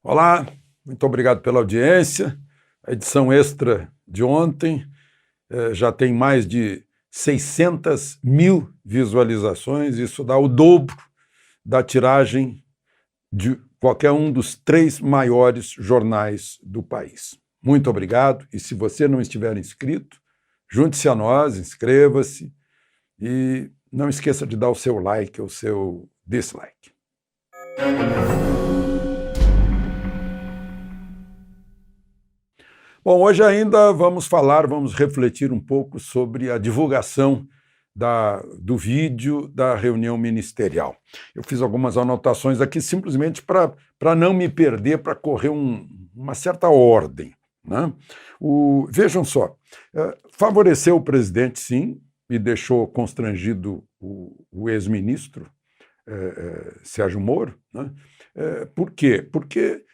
Olá, muito obrigado pela audiência. A edição extra de ontem já tem mais de 600 mil visualizações, isso dá o dobro da tiragem de qualquer um dos 3 maiores jornais do país. Muito obrigado, e se você não estiver inscrito, junte-se a nós, inscreva-se e não esqueça de dar o seu like ou o seu dislike. Bom, hoje ainda vamos refletir um pouco sobre a divulgação do vídeo da reunião ministerial. Eu fiz algumas anotações aqui simplesmente para não me perder, para correr uma certa ordem, né? Vejam só, favoreceu o presidente, sim, e deixou constrangido o ex-ministro Sérgio Moro, né? Por quê? Porque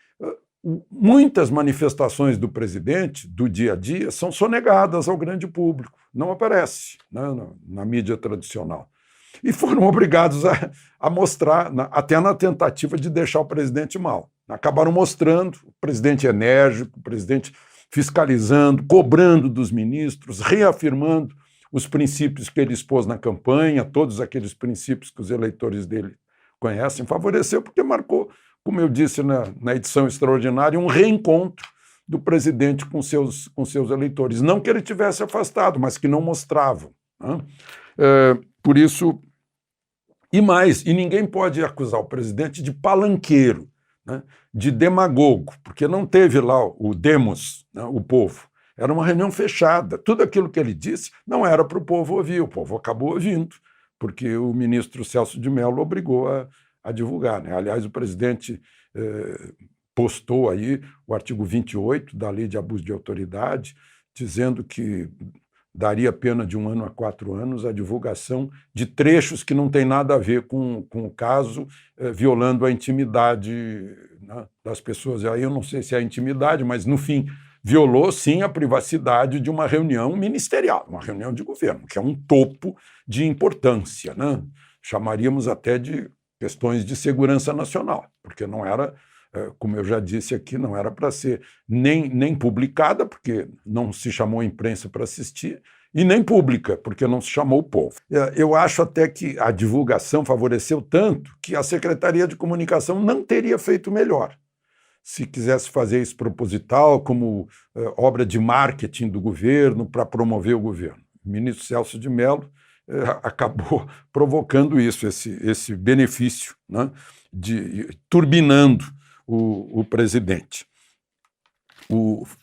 muitas manifestações do presidente, do dia a dia, são sonegadas ao grande público, não aparece, né, na mídia tradicional. E foram obrigados a mostrar, até na tentativa de deixar o presidente mal. Acabaram mostrando o presidente enérgico, o presidente fiscalizando, cobrando dos ministros, reafirmando os princípios que ele expôs na campanha, todos aqueles princípios que os eleitores dele conhecem. Favoreceu porque marcou, como eu disse na edição extraordinária, um reencontro do presidente com seus eleitores. Não que ele tivesse afastado, mas que não mostravam, né? Por isso, e ninguém pode acusar o presidente de palanqueiro, né, de demagogo, porque não teve lá o demos, né, o povo. Era uma reunião fechada. Tudo aquilo que ele disse não era para o povo ouvir, o povo acabou ouvindo, porque o ministro Celso de Mello obrigou a divulgar, né? Aliás, o presidente postou aí o artigo 28 da Lei de Abuso de Autoridade, dizendo que daria pena de 1 ano a 4 anos a divulgação de trechos que não tem nada a ver com o caso, violando a intimidade, né, das pessoas. Aí eu não sei se é a intimidade, mas, no fim, violou, sim, a privacidade de uma reunião ministerial, uma reunião de governo, que é um topo de importância, né? Chamaríamos até de questões de segurança nacional, porque não era, como eu já disse aqui, não era para ser nem publicada, porque não se chamou a imprensa para assistir, e nem pública, porque não se chamou o povo. Eu acho até que a divulgação favoreceu tanto que a Secretaria de Comunicação não teria feito melhor se quisesse fazer isso proposital, como obra de marketing do governo, para promover o governo. O ministro Celso de Mello acabou provocando isso, esse benefício, né, turbinando o presidente.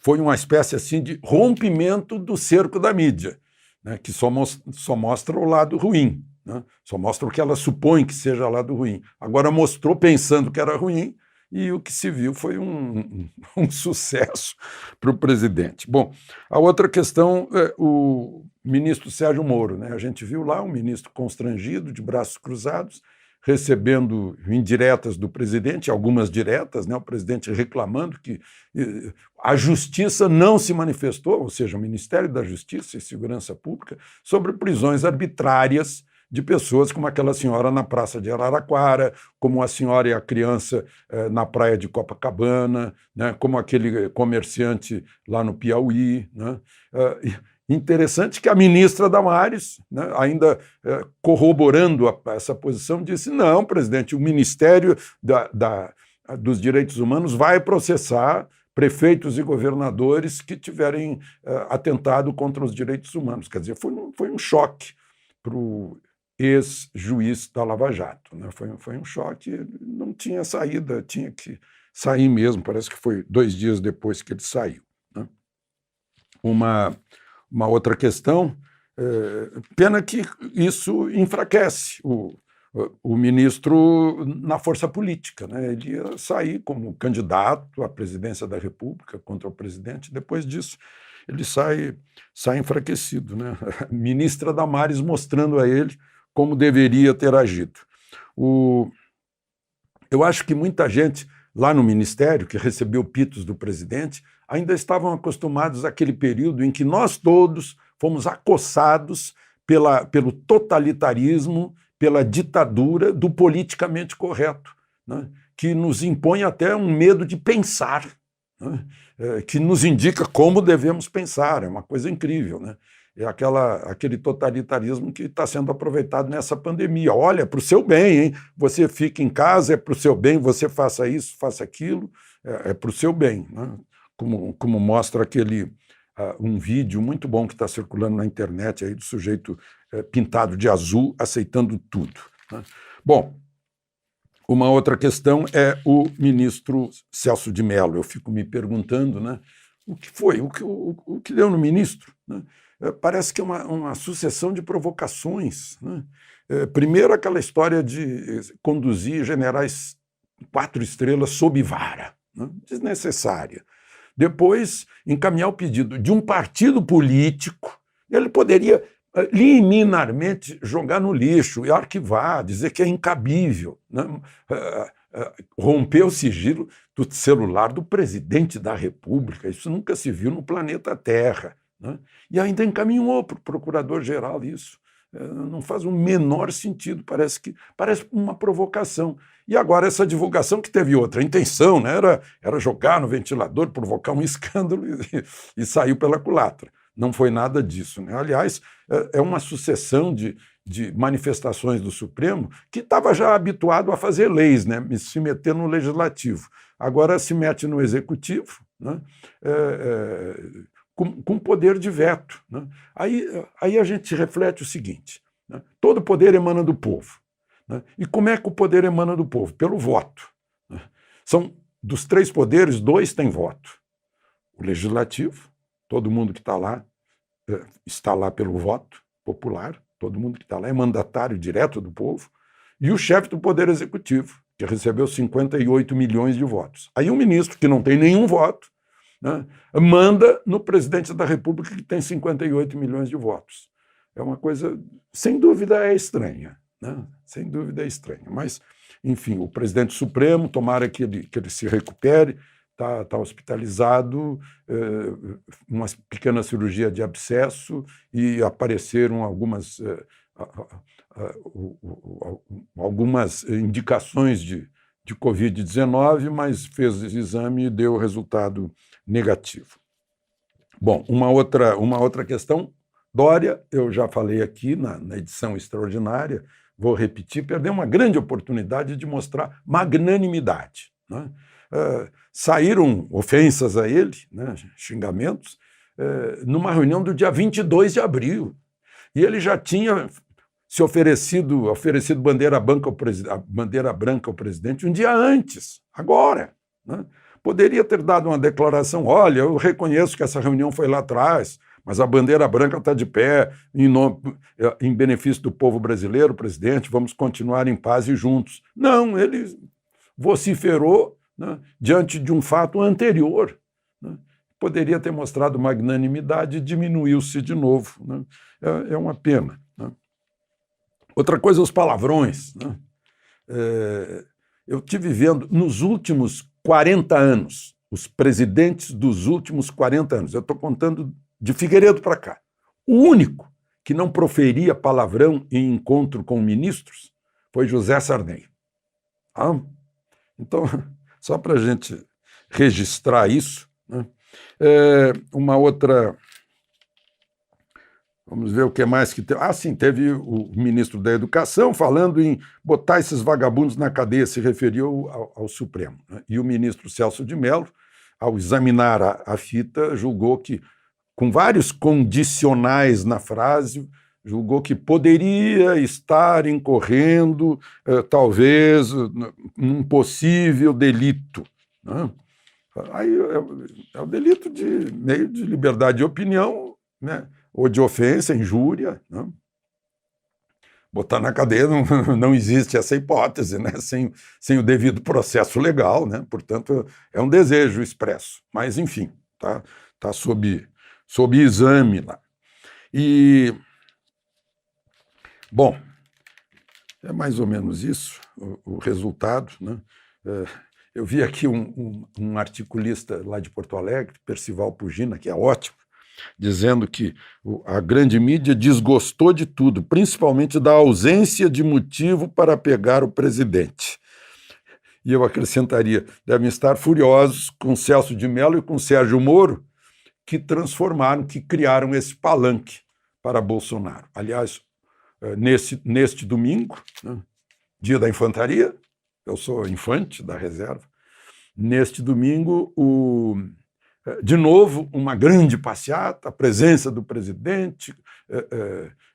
Foi uma espécie assim de rompimento do cerco da mídia, né, que só mostra o lado ruim, né, só mostra o que ela supõe que seja o lado ruim. Agora mostrou pensando que era ruim, e o que se viu foi um sucesso para o presidente. Bom, a outra questão é o ministro Sérgio Moro, né? A gente viu lá um ministro constrangido, de braços cruzados, recebendo indiretas do presidente, algumas diretas, né? O presidente reclamando que a justiça não se manifestou, ou seja, o Ministério da Justiça e Segurança Pública, sobre prisões arbitrárias de pessoas como aquela senhora na Praça de Araraquara, como a senhora e a criança na praia de Copacabana, né, como aquele comerciante lá no Piauí, né? Interessante que a ministra Damares, né, ainda corroborando essa posição, disse: não, presidente, o Ministério dos Direitos Humanos vai processar prefeitos e governadores que tiverem atentado contra os direitos humanos. Quer dizer, foi um choque para o ex-juiz da Lava Jato, né? Foi um choque, não tinha saída, tinha que sair mesmo, parece que foi 2 dias depois que ele saiu, né? Uma outra questão, pena que isso enfraquece o ministro na força política, né? Ele ia sair como candidato à presidência da República contra o presidente, depois disso ele sai enfraquecido, né? A ministra Damares mostrando a ele como deveria ter agido. Eu acho que muita gente lá no Ministério, que recebeu pitos do presidente, ainda estavam acostumados àquele período em que nós todos fomos acossados pelo totalitarismo, pela ditadura do politicamente correto, né? que nos impõe até um medo de pensar, né? Que nos indica como devemos pensar. É uma coisa incrível, né? É aquele totalitarismo que está sendo aproveitado nessa pandemia. Olha, é para o seu bem, hein? Você fica em casa, é para o seu bem, você faça isso, faça aquilo, é para o seu bem, né? Como mostra um vídeo muito bom que está circulando na internet aí do sujeito pintado de azul aceitando tudo, né? Bom, uma outra questão é o ministro Celso de Mello. Eu fico me perguntando, né, o que foi, o que deu no ministro, né? Parece que é uma sucessão de provocações, né? Primeiro, aquela história de conduzir generais 4 estrelas sob vara, né? Desnecessária. Depois, encaminhar o pedido de um partido político. Ele poderia liminarmente jogar no lixo e arquivar, dizer que é incabível, né? Romper o sigilo do celular do presidente da República. Isso nunca se viu no planeta Terra, né? E ainda encaminhou para o procurador-geral isso. Não faz o menor sentido, parece uma provocação. E agora essa divulgação que teve outra intenção, né? Era jogar no ventilador, provocar um escândalo e saiu pela culatra. Não foi nada disso, né? Aliás, é uma sucessão de manifestações do Supremo que estava já habituado a fazer leis, né? Se meter no legislativo. Agora se mete no executivo, né? Com poder de veto, né? Aí a gente reflete o seguinte, né? Todo poder emana do povo, né? E como é que o poder emana do povo? Pelo voto, né? Dos 3 poderes, 2 têm voto. O legislativo, todo mundo que está lá pelo voto popular, todo mundo que está lá é mandatário direto do povo, e o chefe do poder executivo, que recebeu 58 milhões de votos. Aí um ministro que não tem nenhum voto, né, manda no presidente da República que tem 58 milhões de votos. É uma coisa, sem dúvida, é estranha, né? Sem dúvida é estranha. Mas, enfim, o presidente Supremo, tomara que ele se recupere, está hospitalizado, uma pequena cirurgia de abscesso e apareceram algumas indicações de Covid-19, mas fez esse exame e deu resultado negativo. Bom, uma outra questão, Dória, eu já falei aqui na edição extraordinária, vou repetir, perdeu uma grande oportunidade de mostrar magnanimidade, né? Saíram ofensas a ele, né, xingamentos, numa reunião do dia 22 de abril, e ele já tinha se oferecido bandeira branca ao presidente um dia antes, agora, né? Poderia ter dado uma declaração, olha, eu reconheço que essa reunião foi lá atrás, mas a bandeira branca está de pé em benefício do povo brasileiro, presidente, vamos continuar em paz e juntos. Não, ele vociferou, né, diante de um fato anterior, né? Poderia ter mostrado magnanimidade e diminuiu-se de novo, né? É uma pena, né? Outra coisa, os palavrões, né? Eu estive vendo nos últimos 40 anos, os presidentes dos últimos 40 anos, eu estou contando de Figueiredo para cá, o único que não proferia palavrão em encontro com ministros foi José Sarney. Então, só para a gente registrar isso, né? Uma outra... Vamos ver o que mais que teve. Sim, teve o ministro da Educação falando em botar esses vagabundos na cadeia, se referiu ao Supremo, né? E o ministro Celso de Mello, ao examinar a fita, julgou que, com vários condicionais na frase, julgou que poderia estar incorrendo, talvez, num possível delito, né? Aí é o delito de meio de liberdade de opinião, né? Ou de ofensa, injúria, né? Botar na cadeia não existe essa hipótese, né? Sem o devido processo legal, né? Portanto, é um desejo expresso. Mas, enfim, tá sob exame lá. E, bom, é mais ou menos isso, o resultado, né? Eu vi aqui um articulista lá de Porto Alegre, Percival Pugina, que é ótimo, dizendo que a grande mídia desgostou de tudo, principalmente da ausência de motivo para pegar o presidente. E eu acrescentaria, devem estar furiosos com Celso de Mello e com Sérgio Moro, que transformaram, que criaram esse palanque para Bolsonaro. Aliás, neste domingo, né, dia da infantaria, eu sou infante da reserva, neste domingo, de novo, uma grande passeata, a presença do presidente,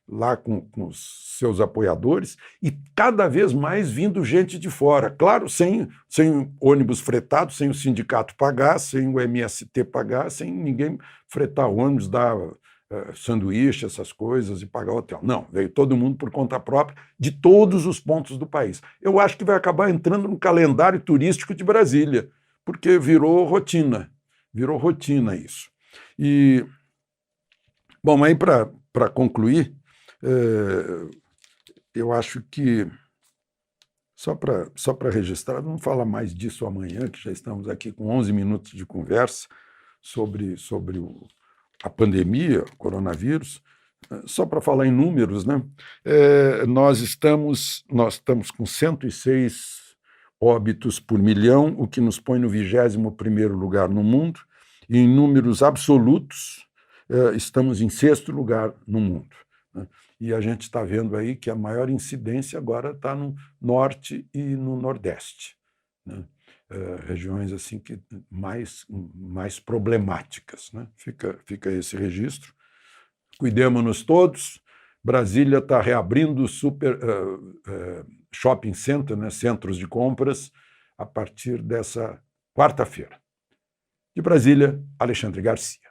lá com os seus apoiadores, e cada vez mais vindo gente de fora. Claro, sem ônibus fretado, sem o sindicato pagar, sem o MST pagar, sem ninguém fretar ônibus, dar sanduíche, essas coisas, e pagar hotel. Não, veio todo mundo por conta própria, de todos os pontos do país. Eu acho que vai acabar entrando no calendário turístico de Brasília, porque virou rotina isso. E, bom, aí para concluir, eu acho que, só para registrar, vamos falar mais disso amanhã, que já estamos aqui com 11 minutos de conversa sobre a pandemia, o coronavírus. Só para falar em números, né? Nós estamos com 106 óbitos por milhão, o que nos põe no 21º lugar no mundo, e em números absolutos estamos em 6º lugar no mundo, né? E a gente está vendo aí que a maior incidência agora está no norte e no nordeste, né? Regiões assim que mais problemáticas, né? Fica esse registro. Cuidemos-nos todos. Brasília está reabrindo shopping center, né, centros de compras, a partir dessa quarta-feira. De Brasília, Alexandre Garcia.